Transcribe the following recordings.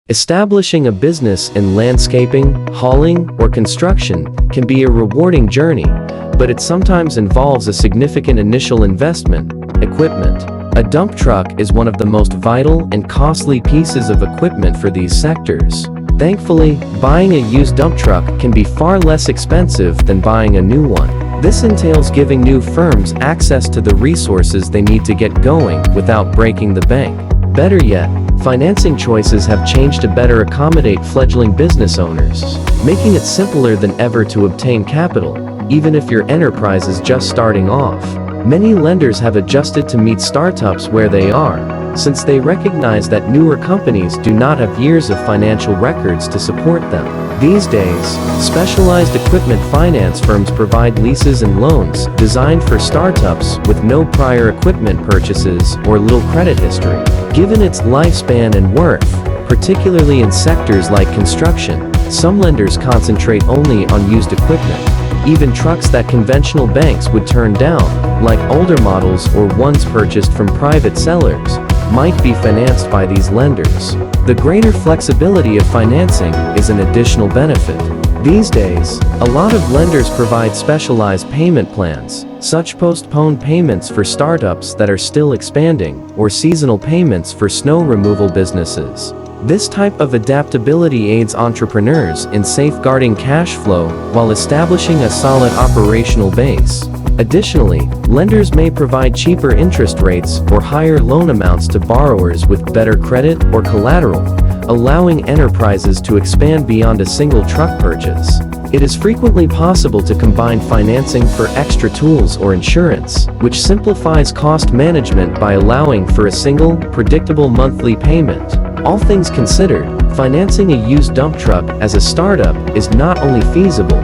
Establishing a business in landscaping, hauling, or construction can be a rewarding journey, but it sometimes involves a significant initial investment. Equipment. A dump truck is one of the most vital and costly pieces of equipment for these sectors. Thankfully, buying a used dump truck can be far less expensive than buying a new one. This entails giving new firms access to the resources they need to get going without breaking the bank. Better yet, financing choices have changed to better accommodate fledgling business owners, making it simpler than ever to obtain capital, even if your enterprise is just starting off. Many lenders have adjusted to meet startups where they are, since they recognize that newer companies do not have years of financial records to support them. These days, specialized equipment finance firms provide leases and loans designed for startups with no prior equipment purchases or little credit history. Given its lifespan and worth, particularly in sectors like construction, some lenders concentrate only on used equipment. Even trucks that conventional banks would turn down, like older models or ones purchased from private sellers, might be financed by these lenders. The greater flexibility of financing is an additional benefit. These days, a lot of lenders provide specialized payment plans, such postponed payments for startups that are still expanding, or seasonal payments for snow removal businesses. This type of adaptability aids entrepreneurs in safeguarding cash flow while establishing a solid operational base. Additionally, lenders may provide cheaper interest rates or higher loan amounts to borrowers with better credit or collateral, allowing enterprises to expand beyond a single truck purchase. It is frequently possible to combine financing for extra tools or insurance, which simplifies cost management by allowing for a single, predictable monthly payment. All things considered, financing a used dump truck as a startup is not only feasible,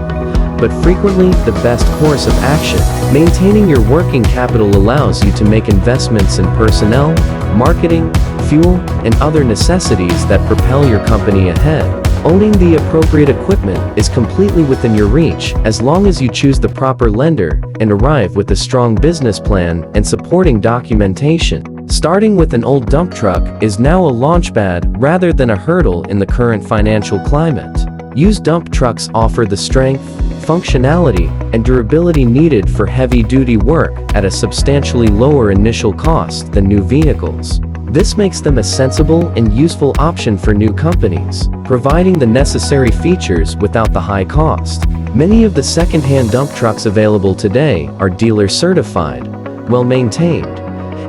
but frequently the best course of action. Maintaining your working capital allows you to make investments in personnel, marketing, fuel, and other necessities that propel your company ahead. Owning the appropriate equipment is completely within your reach as long as you choose the proper lender and arrive with a strong business plan and supporting documentation. Starting with an old dump truck is now a launchpad rather than a hurdle in the current financial climate. Used dump trucks offer the strength, functionality, and durability needed for heavy-duty work at a substantially lower initial cost than new vehicles. This makes them a sensible and useful option for new companies, providing the necessary features without the high cost. Many of the second-hand dump trucks available today are dealer certified, well-maintained,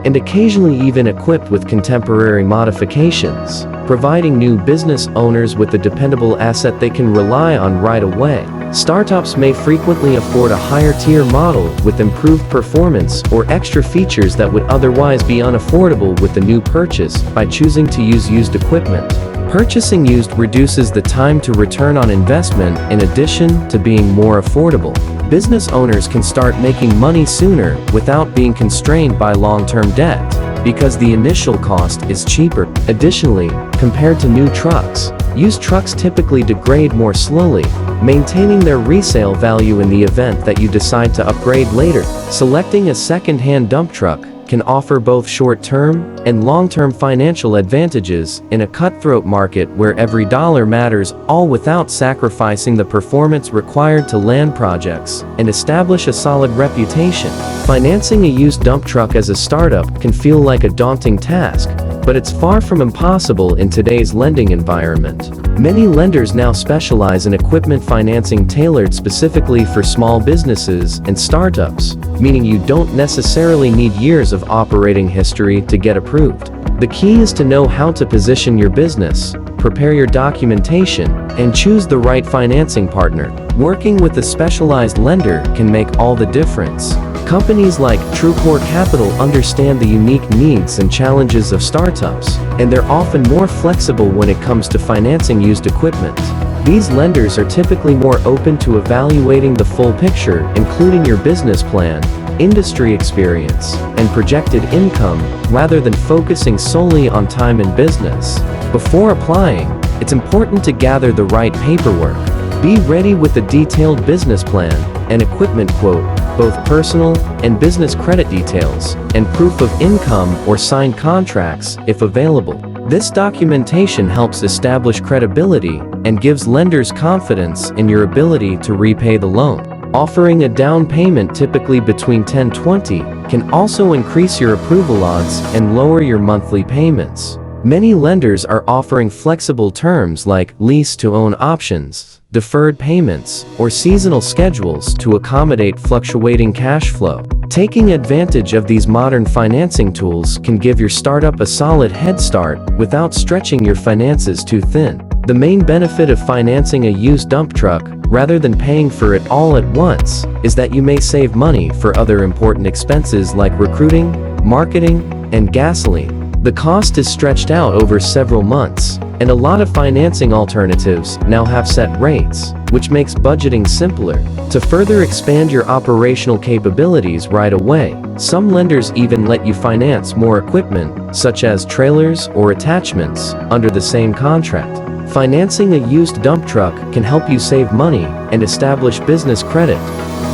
and occasionally even equipped with contemporary modifications, providing new business owners with a dependable asset they can rely on right away. Startups may frequently afford a higher-tier model with improved performance or extra features that would otherwise be unaffordable with the new purchase by choosing to use used equipment. Purchasing used reduces the time to return on investment in addition to being more affordable. Business owners can start making money sooner without being constrained by long-term debt, because the initial cost is cheaper. Additionally, compared to new trucks, used trucks typically degrade more slowly, maintaining their resale value in the event that you decide to upgrade later. Selecting a second-hand dump truck can offer both short-term and long-term financial advantages in a cutthroat market where every dollar matters, all without sacrificing the performance required to land projects and establish a solid reputation. Financing a used dump truck as a startup can feel like a daunting task, but it's far from impossible in today's lending environment. Many lenders now specialize in equipment financing tailored specifically for small businesses and startups, meaning you don't necessarily need years of operating history to get approved. The key is to know how to position your business, prepare your documentation, and choose the right financing partner. Working with a specialized lender can make all the difference. Companies like TrueCore Capital understand the unique needs and challenges of startups, and they're often more flexible when it comes to financing used equipment. These lenders are typically more open to evaluating the full picture, including your business plan, industry experience, and projected income, rather than focusing solely on time and business. Before applying, it's important to gather the right paperwork. Be ready with a detailed business plan, an equipment quote, both personal and business credit details, and proof of income or signed contracts if available. This documentation helps establish credibility and gives lenders confidence in your ability to repay the loan. Offering a down payment typically between 10-20 can also increase your approval odds and lower your monthly payments. Many lenders are offering flexible terms like lease-to-own options, deferred payments, or seasonal schedules to accommodate fluctuating cash flow. Taking advantage of these modern financing tools can give your startup a solid head start without stretching your finances too thin. The main benefit of financing a used dump truck, rather than paying for it all at once, is that you may save money for other important expenses like recruiting, marketing, and gasoline. The cost is stretched out over several months, and a lot of financing alternatives now have set rates, which makes budgeting simpler. To further expand your operational capabilities right away, some lenders even let you finance more equipment, such as trailers or attachments, under the same contract. Financing a used dump truck can help you save money and establish business credit,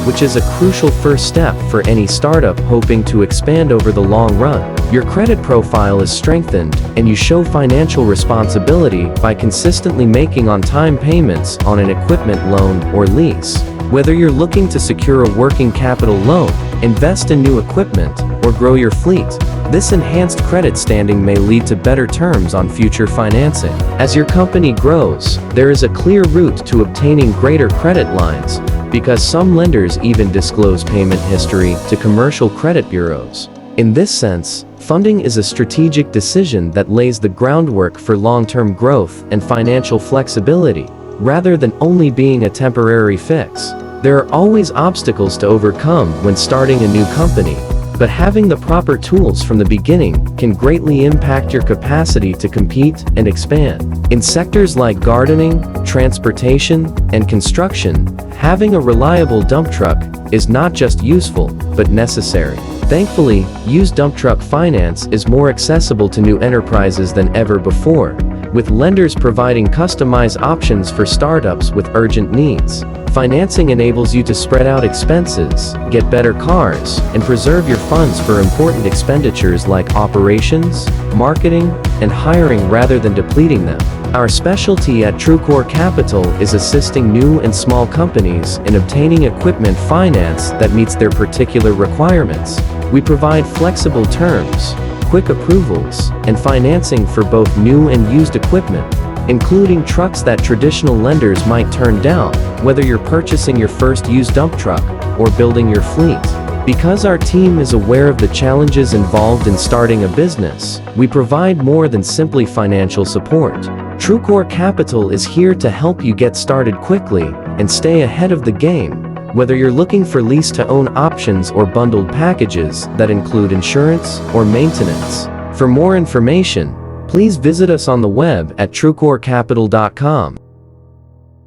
which is a crucial first step for any startup hoping to expand over the long run. Your credit profile is strengthened, and you show financial responsibility by consistently making on-time payments on an equipment loan or lease. Whether you're looking to secure a working capital loan, invest in new equipment, or grow your fleet, this enhanced credit standing may lead to better terms on future financing. As your company grows, there is a clear route to obtaining greater credit lines, because some lenders even disclose payment history to commercial credit bureaus. In this sense, funding is a strategic decision that lays the groundwork for long-term growth and financial flexibility, rather than only being a temporary fix. There are always obstacles to overcome when starting a new company, but having the proper tools from the beginning can greatly impact your capacity to compete and expand. In sectors like gardening, transportation, and construction, having a reliable dump truck is not just useful, but necessary. Thankfully, used dump truck finance is more accessible to new enterprises than ever before, with lenders providing customized options for startups with urgent needs. Financing enables you to spread out expenses, get better cars, and preserve your funds for important expenditures like operations, marketing, and hiring rather than depleting them. Our specialty at TrueCore Capital is assisting new and small companies in obtaining equipment finance that meets their particular requirements. We provide flexible terms, quick approvals, and financing for both new and used equipment, including trucks that traditional lenders might turn down, whether you're purchasing your first used dump truck or building your fleet. Because our team is aware of the challenges involved in starting a business, we provide more than simply financial support. TrueCore Capital is here to help you get started quickly and stay ahead of the game, whether you're looking for lease-to-own options or bundled packages that include insurance or maintenance. For more information, please visit us on the web at truecorecapital.com.